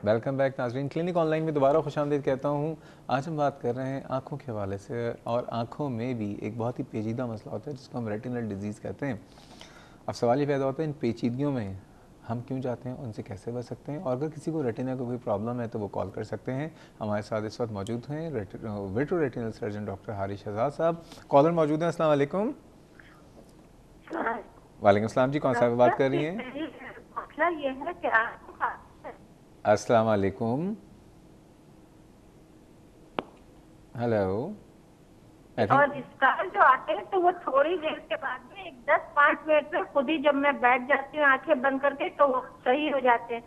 Welcome back ناظرین، clinic on line میں دوبارہ خوش آمدید کہتا ہوں۔ آج ہم بات کر رہے ہیں آنکھوں کے حوالے سے، اور آنکھوں میں بھی ایک بہت ہی پیچیدہ مسئلہ ہوتا ہے جس کو ہم ریٹینل ڈیزیز کہتے ہیں۔ اب سوال یہ پیدا ہوتا ہے ان پیچیدگیوں میں ہم کیوں جاتے ہیں، ان سے کیسے بچ سکتے ہیں، اور اگر کسی کو ریٹینا کو کوئی پرابلم ہے تو وہ کال کر سکتے ہیں۔ ہمارے ساتھ اس وقت موجود ہیں vitreo retinal surgeon doctor Haris Shahzad صاحب۔ کالر موجود ہیں، السلام علیکم۔ وعلیکم السلام جی، کون صاحب بات کر رہی ہیں؟ یہ ہے کہ السلام علیکم، ہیلو۔ اور اسکار جو آتے ہیں تو وہ تھوڑی دیر کے بعد میں 10-5 منٹ میں خود ہی جب میں بیٹھ جاتی ہوں آنکھیں بند کر کے تو وہ صحیح ہو جاتے ہیں،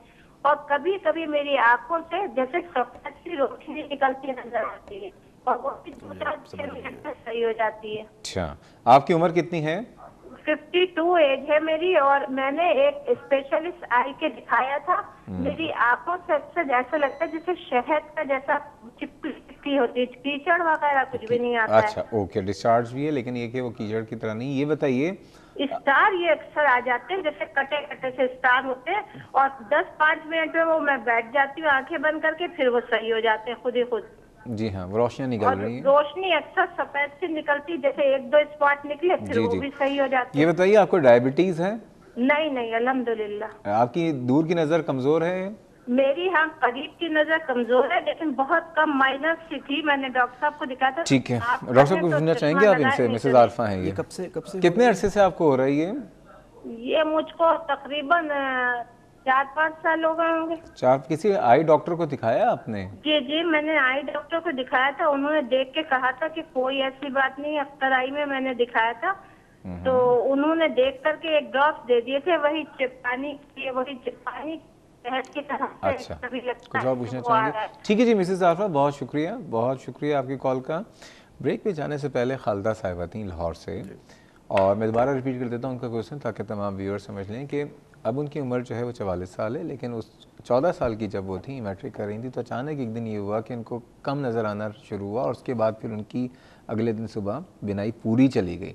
اور کبھی کبھی میری آنکھوں سے جیسے سفید سی روشنی نکلتی نظر آتی ہے اور وہ بھی 2-4 منٹ میں صحیح ہو جاتی ہے۔ اچھا، آپ کی عمر کتنی ہے؟ 52 ایج ہے میری، اور میں نے ایک اسپیشلسٹ آئی کے دکھایا تھا۔ میری آنکھوں سے اکثر ایسا لگتا ہے جیسے شہد کا جیسا چپکی ہوتی ہے، کیچڑ وغیرہ کچھ بھی نہیں آتا ہے۔ اچھا اوکے، ڈسچارج بھی ہے لیکن یہ کہ وہ کیچڑ کی طرح نہیں۔ یہ بتائیے، اسٹار یہ اکثر آ جاتے ہیں جیسے کٹے کٹے سے اسٹار ہوتے ہیں، اور 10-5 منٹ میں وہ میں بیٹھ جاتی ہوں آنکھیں بند کر کے، پھر وہ صحیح ہو جاتے ہیں خود ہی خود۔ جی ہاں، وہ روشنیاں نکل اور رہی ہیں۔ روشنی اکثر سفید سے نکلتی، جیسے 1-2 اسپاٹ نکلے پھر وہ بھی صحیح ہو جاتے یہ ہیں۔ بتائیے، آپ کو ڈائبٹیز ہے؟ نہیں الحمدللہ۔ آپ کی دور کی نظر کمزور ہے؟ میری ہاں قریب کی نظر کمزور ہے لیکن بہت کم مائنس سی تھی، میں نے ڈاکٹر صاحب کو دکھایا تھا۔ ٹھیک ہے، ڈاکٹر صاحب کو پوچھنا چاہیں گے آپ ان سے؟ مسز عارفہ ہیں یہ؟ کب سے کتنے عرصے سے آپ کو ہو رہی ہے؟ یہ مجھ کو تقریباً 4-5 سال ہو گئے ہوں گے۔ کسی آئی ڈاکٹر کو دکھایا آپ نے؟ جی میں نے آئی ڈاکٹر کو دکھایا تھا، انہوں نے دیکھ کے کہا تھا کہ کوئی ایسی بات نہیں، اختر آئی میں نے دکھایا تھا تو انہوں نے دیکھ کر کے ایک ڈراپس دے دیے تھے، وہی پانی کی طرح سے۔ اچھا، کچھ اور پوچھنا چاہیں گے؟ ٹھیک ہے جی مسز عارفہ، بہت شکریہ آپ کی کال کا۔ بریک پہ جانے سے پہلے خالدہ صاحبہ تھیں لاہور سے، اور میں دوبارہ ریپیٹ کر دیتا ہوں ان کا کویشچن تاکہ تمام ویور سمجھ لیں کہ اب ان کی عمر جو ہے وہ 44 سال ہے، لیکن اس 14 سال کی جب وہ تھیں، میٹرک کر رہی تھیں، تو اچانک ایک دن یہ ہوا کہ ان کو کم نظر آنا شروع ہوا، اور اس کے بعد پھر ان کی اگلے دن صبح بینائی پوری چلی گئی۔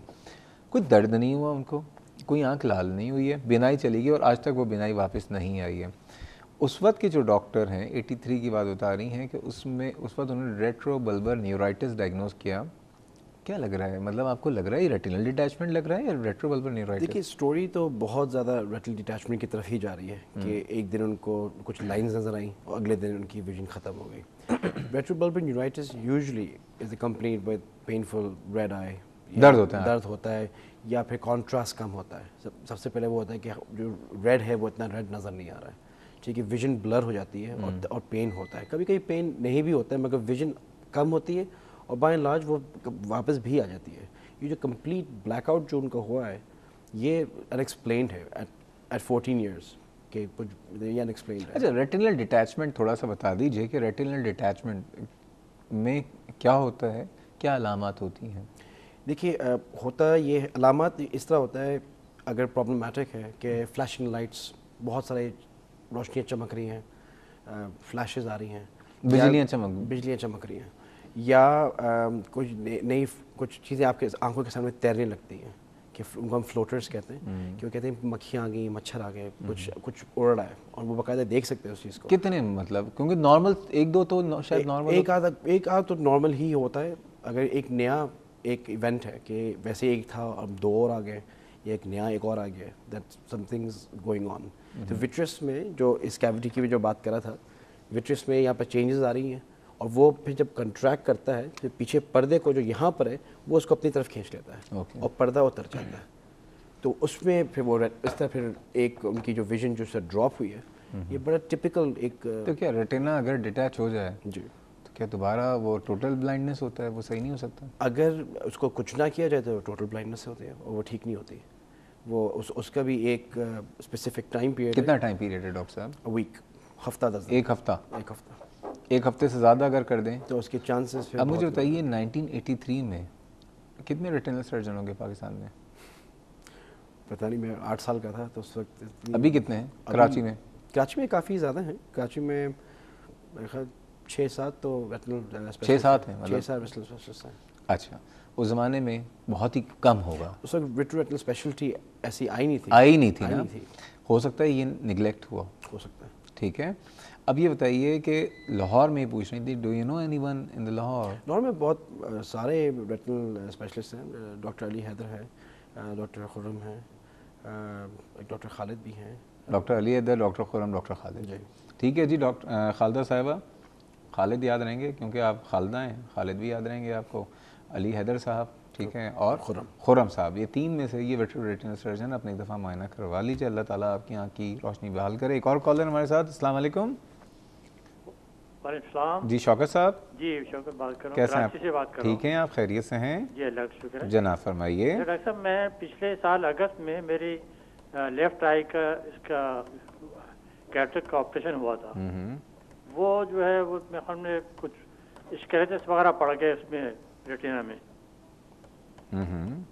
کوئی درد نہیں ہوا ان کو، کوئی آنکھ لال نہیں ہوئی ہے، بینائی چلی گئی اور آج تک وہ بینائی واپس نہیں آئی ہے۔ اس وقت کے جو ڈاکٹر ہیں 83 کی بات بتا رہی ہیں کہ اس وقت انہوں نے ریٹرو بلبر نیورائٹس ڈائگنوز کیا۔ کیا لگ رہا ہے، مطلب آپ کو لگ رہا ہے یہ ریٹینل ڈیٹیچمنٹ لگ رہا ہے یا ریٹرو بلبر نیورائٹس؟ دیکھیے سٹوری تو بہت زیادہ ریٹینل ڈیٹیچمنٹ کی طرف ہی جا رہی ہے کہ ایک دن ان کو کچھ لائنز نظر آئیں اور اگلے دن ان کی ویژن ختم ہو گئی۔ Retro bulbar neuritis usually is accompanied with painful red eye, درد ہوتا ہے یا پھر کانٹراسٹ کم ہوتا ہے۔ سب سے پہلے وہ ہوتا ہے کہ جو ریڈ ہے وہ اتنا ریڈ نظر نہیں آ رہا ہے، ٹھیک ہے، ویژن بلر ہو جاتی ہے اور پین ہوتا ہے، کبھی کبھی پین نہیں بھی ہوتا ہے مگر ویژن کم ہوتی ہے اور بائی اینڈ لارج وہ واپس بھی آ جاتی ہے۔ یہ جو کمپلیٹ بلیک آؤٹ جو ان کا ہوا ہے یہ انیکسپلینڈ ہے ایٹ 14 ایئرس، کہ یہ انیکسپلینڈ ہے۔ اچھا، ریٹینل ڈیٹیچمنٹ تھوڑا سا بتا دیجئے کہ ریٹینل ڈیٹیچمنٹ میں کیا ہوتا ہے، کیا علامات ہوتی ہیں؟ دیکھیے ہوتا یہ علامات اس طرح ہوتا ہے، اگر پرابلمٹک ہے کہ فلیشنگ لائٹس، بہت سارے روشنیاں چمک رہی ہیں، فلیشز آ رری ہیں، بجلیاں چمک رہی ہیں، یا کچھ چیزیں آپ کے آنکھوں کے سامنے تیرنے لگتی ہیں، کہ ان کو ہم فلوٹرز کہتے ہیں، کہ وہ کہتے ہیں مکھیاں آ گئیں، مچھر آ گئے، کچھ اڑ رہا ہے، اور وہ باقاعدہ دیکھ سکتے ہیں اس چیز کو۔ کتنے مطلب، کیونکہ نارمل ایک دو تو شاید نارمل، ایک آدھ تو نارمل ہی ہوتا ہے۔ اگر ایک نیا ایک ایونٹ ہے کہ ویسے ایک تھا اب 2 اور آ گئے، یا ایک نیا ایک اور آ گیا، that some things going on. تو وٹرس میں جو اس کیوٹی کی بھی جو بات کرا تھا، وٹرس میں یہاں پہ چینجز آ رہی ہیں، اور وہ پھر جب کنٹریکٹ کرتا ہے تو پیچھے پردے کو جو یہاں پر ہے وہ اس کو اپنی طرف کھینچ لیتا ہے اور پردہ اتر جاتا ہے، تو اس میں پھر وہ اس طرح پھر ایک ان کی جو ویژن جو ڈراپ ہوئی ہے، یہ بڑا ٹپیکل ایک۔ تو کیا ریٹینا اگر ڈیٹیچ ہو جائے جی تو کیا دوبارہ وہ ٹوٹل بلائنڈنس ہوتا ہے، وہ صحیح نہیں ہو سکتا؟ اگر اس کو کچھ نہ کیا جائے تو ٹوٹل بلائنڈنس ہوتی ہے اور وہ ٹھیک نہیں ہوتی، وہ اس کا بھی ایک اسپیسیفک ٹائم پیریڈ۔ کتنا ٹائم پیریڈ ہے ڈاکٹر صاحب؟ ویک، ہفتہ 10 دن۔ ایک ہفتے سے زیادہ اگر کر دیں تو اس کے چانسز۔ اب مجھے بتائیے 1983 میں کتنے ریٹینل سرجن ہوں گے پاکستان میں؟ پتہ نہیں، میں 8 سال کا تھا تو اس وقت۔ ابھی کتنے ہیں کراچی میں؟ کراچی میں کافی زیادہ ہیں، کراچی میں میرے خیال 6-7 تو ریٹینل 6-7 ہیں، 6-7 ریٹینل اسپیشلسٹ ہیں۔ اچھا، اس زمانے میں بہت ہی کم ہوگا، اس وقت ریٹینل اسپیشلٹی ایسی آئی نہیں تھی نا، ہو سکتا ہے یہ نگلیکٹ ہوا، ہو سکتا ہے۔ ٹھیک ہے۔ اب یہ بتائیے کہ لاہور میں پوچھ رہی تھی, do you know any one in the Lahore? Lahore میں بہت سارے ریٹنل اسپیشلسٹ ہیں. ڈاکٹر علی حیدر ہے, ڈاکٹر خرم ہے, ڈاکٹر خالد بھی ہیں. Doctor Ali Haider, doctor Khurram, doctor Khalid. جی ٹھیک ہے جی. ڈاکٹر خالدہ صاحبہ, خالد یاد رہیں گے کیونکہ آپ خالدہ ہیں, خالد بھی یاد رہیں گے آپ کو. علی حیدر صاحب, ٹھیک ہے, اور خرم صاحب, یہ تین میں سے یہ ویٹرنری سرجن اپنے ایک دفعہ معائنہ کروا لیجیے. اللہ تعالیٰ آپ کی آنکھ کی روشنی بحال کرے. ایک اور کالر ہمارے ساتھ. السلام علیکم. وعلیکم السلام. جی شوکت صاحب. جی شوکت بات کر رہا ہوں, کیسے ہیں کراچی سے بات کر رہا ہوں. ٹھیک ہیں آپ, خیریت سے ہیں؟ جی اللہ کا شکر ہے. جناب فرمائیے. ڈاکٹر صاحب میں پچھلے سال اگست میں میری لیفٹ آئی کا اس کا کیٹریکٹ کا آپریشن ہوا تھا. وہ جو ہے وہ ہم نے کچھ اسکریچز وغیرہ پڑ گئے اس میں ریٹینا میں.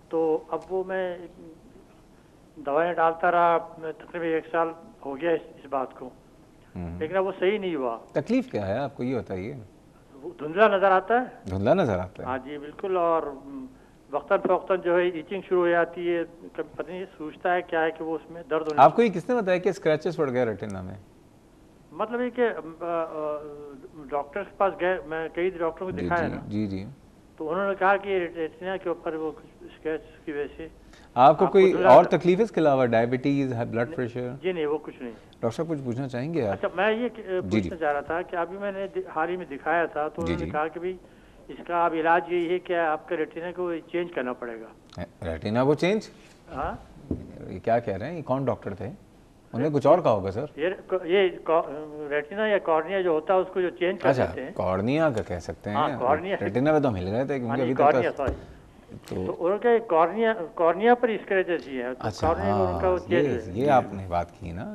تو اب وہ میں دوائیں ڈالتا رہا, تقریباً 1 سال ہو گیا اس بات کو, لیکن اب وہ صحیح نہیں ہوا. تکلیف کیا ہے آپ کو یہ بتائیے؟ دھندلا نظر آتا ہے. دھندلا نظر آتا ہے؟ ہاں جی بالکل. اور وقتاً فوقتاً جو ہے ایچنگ شروع ہو جاتی ہے. کبھی پتہ نہیں سوچتا ہے کیا ہے کہ وہ اس میں درد ہونے. آپ کو یہ کس نے بتایا کہ اسکریچز پڑ گئے ریٹنا میں؟ مطلب یہ کہ ڈاکٹر کے پاس گئے, میں کئی ڈاکٹروں کو دکھایا نا, جی جی, تو انہوں نے کہا کہ ریٹنا کے اوپر وہ اسکریچ کی وجہ سے. آپ کو کوئی اور تکلیف اس کے علاوہ, ڈائبٹیز, بلڈ پریشر؟ جی نہیں, وہ کچھ نہیں. ڈاکٹر صاحب کچھ پوچھنا چاہیں گے آپ؟ اچھا میں یہ پوچھنا چاہ رہا تھا کہ ابھی میں نے حال ہی میں دکھایا تھا, تو انہوں نے کہا کہ بھائی اس کا اب علاج یہی ہے کہ آپ کا ریٹینا کو چینج کرنا پڑے گا. ریٹینا کو چینج؟ ہاں, یہ کیا کہہ رہے ہیں؟ یہ کون ڈاکٹر تھے؟ انہیں کچھ اور کہا ہوگا سر. یہ ریٹینا یا کارنیا جو ہوتا ہے اس کو جو چینج کر دیتے ہیں. کارنیا کا کہہ سکتے ہیں, کارنیا. ریٹینا پہ تو ہم ہل گئے تھے کیونکہ ابھی تک تو ان کے کارنیا پر اسکریچز ہی ہے. اچھا ہاں, یہ آپ نے بات کی نا,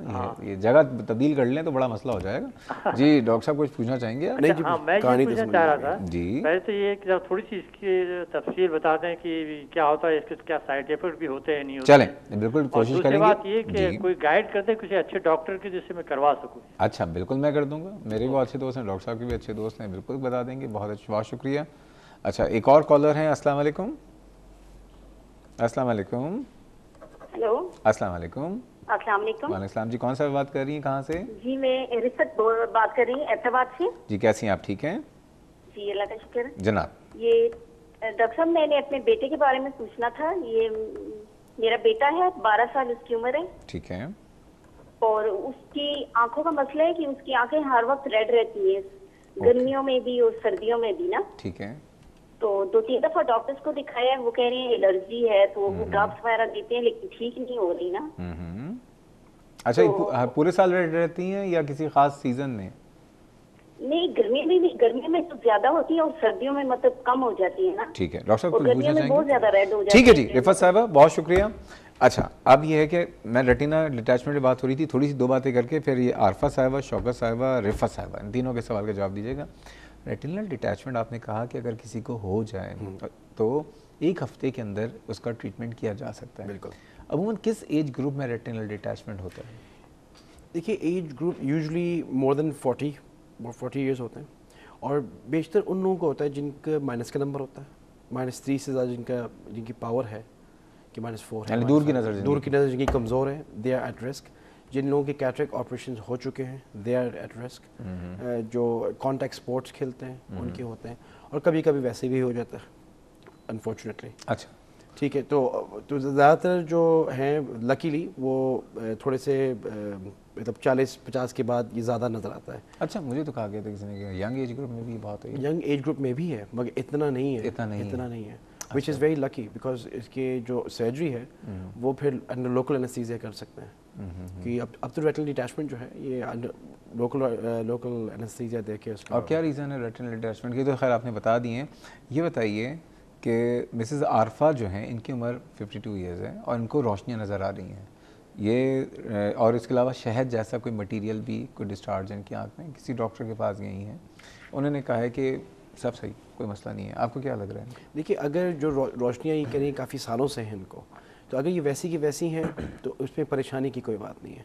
یہ جگہ تبدیل کر لیں تو بڑا مسئلہ ہو جائے گا. جی ڈاکٹر صاحب کچھ پوچھنا چاہیں گے؟ ہاں میں یہ پوچھنا چاہ رہا تھا جی, پہلے تو یہ کہ تھوڑی سی اس کی تفصیل بتا دیں کہ کیا ہوتا ہے, اس کے کیا سائڈ ایفیکٹ بھی ہوتے ہیں نہیں ہوتے. چلیں بالکل کوشش کریں گے. دوسری بات یہ کہ کوئی گائیڈ کر دیں کسی اچھے ڈاکٹر کی جس سے میں کروا سکوں. اچھا بالکل میں کر دوں گا, میرے بھی بہت اچھے دوست ہیں, ڈاکٹر صاحب کے بھی اچھے دوست ہیں, بالکل بتا دیں گے. بہت شکریہ. اچھا ایک اور کالر ہیں. السلام علیکم. السلام علیکم. ہیلو السلام علیکم. السلام علیکم. وعلیکم السلام. جی کون سا بات کر رہی ہیں, کہاں سے؟ جی میں رفت بات کر رہی ہوں ایبٹاباد سے. جی کیسی ہیں آپ, ٹھیک ہیں؟ جی اللہ کا شکر ہے جناب. یہ ڈاکٹر صاحب میں نے اپنے بیٹے کے بارے میں پوچھنا تھا. یہ میرا بیٹا ہے, 12 سال اس کی عمر ہے. ٹھیک ہے. اور اس کی آنکھوں کا مسئلہ ہے کہ اس کی آنکھیں ہر وقت ریڈ رہتی ہیں, گرمیوں میں بھی اور سردیوں میں بھی نا. ٹھیک ہے. تو 2-3 دفعہ ڈاکٹرز کو دکھایا ہے, وہ کہہ رہے ہیں الرجی ہے, تو وہ ڈراپس وغیرہ دیتے ہیں لیکن ٹھیک نہیں ہو رہی نا. اچھا پورے سال ریڈ رہتی ہیں یا کسی خاص سیزن میں؟ نہیں گرمی میں تو زیادہ ہوتی ہے اور سردیوں میں مطلب کم ہو جاتی ہے نا. ٹھیک ہے. ڈاکٹر صاحب کچھ پوچھنا چاہیں گے؟ بہت زیادہ ریڈ ہو جاتی ہے. ٹھیک ہے جی رفت صاحبہ بہت شکریہ. اچھا اب یہ ہے کہ میں ریٹینا ڈیٹیچمنٹ کی بات ہو رہی تھی, تھوڑی سی 2 باتیں کر کے پھر یہ عارفہ صاحبہ, شوکت صاحبہ, رفت صاحبہ, ان تینوں کے سوال کا جواب دیجیے گا. ریٹینل ڈیٹیچمنٹ آپ نے کہا کہ اگر کسی کو ہو جائے تو 1 ہفتے کے اندر اس کا ٹریٹمنٹ کیا جا سکتا ہے. بالکل. عموماً کس ایج گروپ میں ریٹینل ڈیٹیچمنٹ ہوتا ہے؟ دیکھیے ایج گروپ یوزلی مور دین 40 ایئرس ہوتے ہیں, اور بیشتر ان لوگوں کو ہوتا ہے جن کا مائنس کا نمبر ہوتا ہے, -3 سے زیادہ جن کی پاور ہے کہ -4 ہے, یعنی دور کی نظر جن کی کمزور ہے, دے آر ایٹ رسک. جن لوگوں کے کیٹریکٹ آپریشن ہو چکے ہیں دے آر ایٹ رسک. جو کانٹیکٹ اسپورٹس کھیلتے ہیں ان کے ہوتے ہیں, اور کبھی کبھی ویسے بھی ہو جاتا ہے انفارچونیٹلی. اچھا ٹھیک ہے. تو زیادہ تر جو ہیں لکیلی وہ تھوڑے سے مطلب 40-50 کے بعد یہ زیادہ نظر آتا ہے. اچھا مجھے تو کہا گیا تھا کسی نے کہ ینگ ایج گروپ میں بھی بہت ہے. ینگ ایج گروپ میں بھی ہے مگر اتنا نہیں ہے which is very lucky because اس کے جو سرجری ہے وہ پھر انڈر لوکل انیستھیزیا کر سکتے ہیں. کہ اب تو ریٹنل ڈیٹیچمنٹ جو ہے یہ لوکل انیستھیزیا دے کے اس کا. اور کیا ریزن ہے ریٹنل ڈیٹیچمنٹ کی؟ تو خیر آپ نے بتا دی ہیں. یہ بتائیے کہ مسز عارفہ جو ہیں ان کی عمر 52 ایئرز ہے اور ان کو روشنیاں نظر آ رہی ہیں یہ, اور اس کے علاوہ شہد جیسا کوئی مٹیریل بھی کوئی ڈسچارج ان کی آنکھ میں, کسی ڈاکٹر کے پاس گئی ہیں, انہوں نے کہا ہے کہ سب صحیح, کوئی مسئلہ نہیں ہے. آپ کو کیا لگ رہا ہے؟ دیکھیے اگر جو روشنیاں یہ کریں کافی سالوں سے ہیں ان کو, تو اگر یہ ویسی کی ویسی ہیں تو اس میں پریشانی کی کوئی بات نہیں ہے.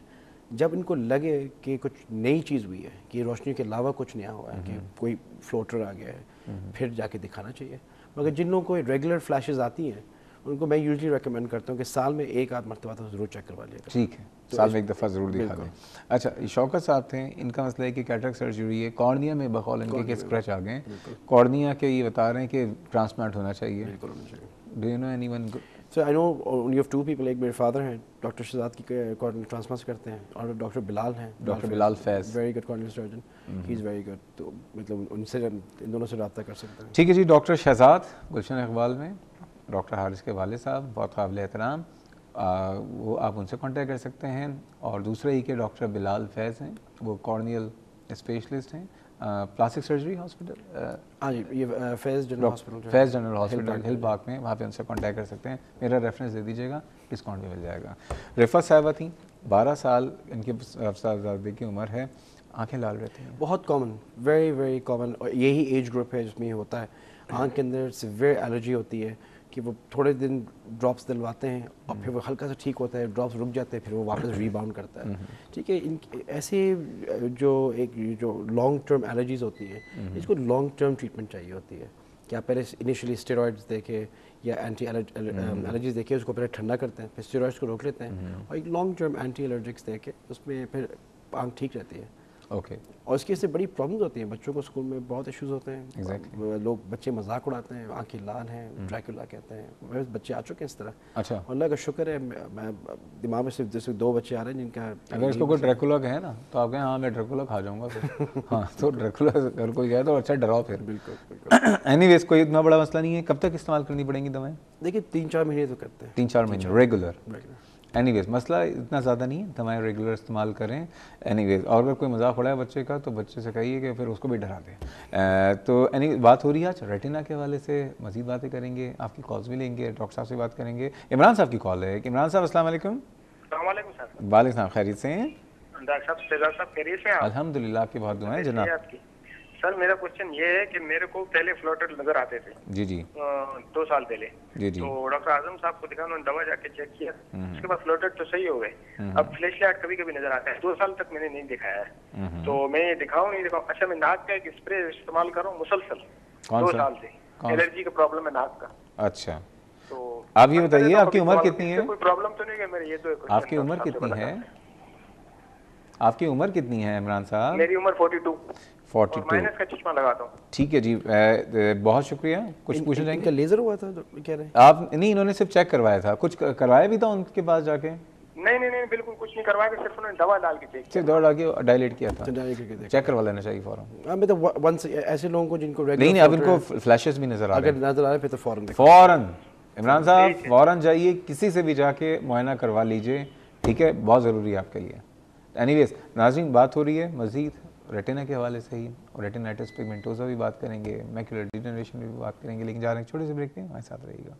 جب ان کو لگے کہ کچھ نئی چیز ہوئی ہے, کہ روشنی کے علاوہ کچھ نیا ہوا ہے, کہ کوئی فلوٹر آ گیا ہے, پھر جا کے دکھانا چاہیے. مگر جن لوگوں کو ریگولر فلیشز آتی ہیں ان کو میں یوزلی ریکمینڈ کرتا ہوں کہ سال میں ایک آدھ مرتبہ تو ضرور چیک کروا لیا کریں. ٹھیک ہے, سال میں ایک دفعہ ضرور دکھا دیں. اچھا, شوکت صاحب تھے, ان کا مسئلہ ہے کہ کیٹریکٹ سرجری ہے, کارنیا میں بقول ان کے اسکریچ آ گئے ہیں, کارنیا کے یہ بتا رہے ہیں کہ ٹرانسپلانٹ ہونا چاہیے. بالکل ہونا چاہیے. Do you know any one? So I know only of 2 people. ایک میرے فادر ہیں, ڈاکٹر شہزاد کی کارنیا ٹرانسپلانٹ کرتے ہیں, اور ڈاکٹر بلال ہیں, doctor Bilal Faiz, very good cornea surgeon, he is very good. تو مطلب ان سے, ان دونوں سے رابطہ کر سکتے ہیں. ٹھیک ہے جی. ڈاکٹر شہزاد گلشن اقبال میں, ڈاکٹر حارث کے والد صاحب بہت قابل احترام, وہ آپ ان سے کانٹیکٹ کر سکتے ہیں. اور دوسرا یہ کہ ڈاکٹر بلال فیض ہیں, وہ کارنیل اسپیشلسٹ ہیں, پلاسٹک سرجری ہاسپٹل, ہاں جی, یہ فیض جنرل ہاسپٹل, فیض جنرل ہاسپٹل ہل پارک میں, وہاں پہ ان سے کانٹیکٹ کر سکتے ہیں. میرا ریفرنس دے دیجیے گا, ڈسکاؤنٹ بھی مل جائے گا. رفعت صاحبہ تھیں, 12 سال ان کی صاحبزادے کی عمر ہے, آنکھیں لال رہتی ہیں. بہت کامن, ویری ویری کامن, اور یہی ایج گروپ ہے جس میں یہ ہوتا ہے. آنکھ کے اندر سیویئر الرجی ہوتی ہے کہ وہ تھوڑے دن ڈراپس دلواتے ہیں اور پھر وہ ہلکا سا ٹھیک ہوتا ہے, ڈراپس رک جاتے ہیں, پھر وہ واپس ریباؤنڈ کرتا ہے. ٹھیک ہے, ایسے جو لانگ ٹرم الرجیز ہوتی ہیں, اس کو لانگ ٹرم ٹریٹمنٹ چاہیے ہوتی ہے کہ آپ پہلے انیشلی اسٹیرائڈس دے کے یا اینٹی الرجیز دے کے اس کو پہلے ٹھنڈا کرتے ہیں, پھر اسٹیرائڈس کو روک لیتے ہیں, اور ایک لانگ ٹرم اینٹی الرجکس دے کے اس میں پھر آنکھ ٹھیک رہتی ہے. اوکے. اور اس کی سے بڑی پرابلمز ہوتی ہیں, بچوں کو اسکول میں بہت ایشوز ہوتے ہیں. لوگ بچے مذاق اڑاتے ہیں, آنکھیں لال ہیں, ڈریکولا کہتے ہیں. بچے آ چکے ہیں اس طرح. اچھا, اللہ کا شکر ہے, میں دماغ میں صرف جیسے 2 بچے آ رہے ہیں جن کا, اگر اس کو کوئی ڈریکولا کہے نا تو آپ کہیں ہاں میں ڈریکولا کھا جاؤں گا پھر. ہاں, تو ڈریکولا اگر کوئی کہے تو اچھا ڈراؤ پھر. بالکل. اینی ویز کوئی اتنا بڑا مسئلہ نہیں ہے. کب تک استعمال کرنی پڑیں گی دوائیں؟ دیکھیے 3-4 مہینے تو کرتے ہیں, 3-4 مہینے ریگولر. اینی ویز مسئلہ اتنا زیادہ نہیں ہے, دوائیں ریگولر استعمال کریں. اینی ویز, اور اگر کوئی مذاق اڑا ہے بچے کا تو بچے سے کہیے کہ پھر اس کو بھی ڈرا دیں. تو اینی بات ہو رہی ہے آج ریٹینا کے حوالے سے, مزید باتیں کریں گے, آپ کی کالز بھی لیں گے, ڈاکٹر صاحب سے بات کریں گے. عمران صاحب کی کال ہے. عمران صاحب السلام علیکم. السلام علیکم سر. وعلیکم السلام, خیریت سے ہیں؟ ڈاکٹر صاحب شہزاد صاحب خیریت سے ہیں آپ؟ الحمدللہ, آپ کی بہت دعائیں جناب. سر میرا کوشچن یہ ہے کہ میرے کو پہلے فلوٹر نظر آتے تھے. جی جی. 2 سال پہلے. جی جی. تو ڈاکٹر اعظم صاحب کو دکھا, انہوں نے دوا جا کے چیک کیا, اس کے بعد فلوٹر تو صحیح ہو گئے. اب فلیش لائٹ کبھی کبھی نظر آتا ہے. 2 سال تک میں نے نہیں دکھایا ہے, تو میں یہ دکھاؤں نہیں دکھاؤں. اچھا, میں ناک کا ایک اسپرے استعمال کروں مسلسل 2 سال سے, الرجی کا پرابلم ہے ناک کا. اچھا, تو آپ یہ بتائیے آپ کی عمر کتنی ہے؟ کوئی پرابلم تو نہیں ہے میرے, یہ تو آپ کی عمر کتنی ہے؟ آپ کی عمر کتنی ہے عمران صاحب؟ میری عمر 42. 42. مائنس کا چشمہ لگاتا ہوں. ٹھیک ہے جی, بہت شکریہ. کچھ پوچھنا چاہیں ان گے؟ کا لیزر ہوا تھا کہہ رہے ہیں آپ نہیں, انہوں نے صرف چیک کروایا تھا, کچھ کروایا بھی تھا ان کے پاس جا کے؟ نہیں بالکل کچھ نہیں کروایا, صرف انہوں نے دوا ڈال کے چیک صرف دوا ڈال کے ڈائلیٹ کیا تھا. کیا؟ چیک کروا لینا چاہیے فوراً. ہاں, میں تو ونس ایسے لوگوں کو جن کو نہیں, اب ان کو فلیشز بھی نظر آ رہے اگر نظر آ رہے پھر تو فوراً. عمران صاحب فوراً جائیے, کسی سے بھی جا کے معائنہ کروا لیجئے, ٹھیک ہے, بہت ضروری ہے آپ کے لیے. اینی ویز ناظرین, بات ہو رہی ہے مزید ریٹینا کے حوالے سے ہی, اور ریٹینائٹس پگمنٹوزا بھی بات کریں گے, میکولر ڈیجنریشن بھی بات کریں گے, لیکن جا رہے ہیں چھوٹے سے بریک پہ, ہمارے ساتھ رہیے گا.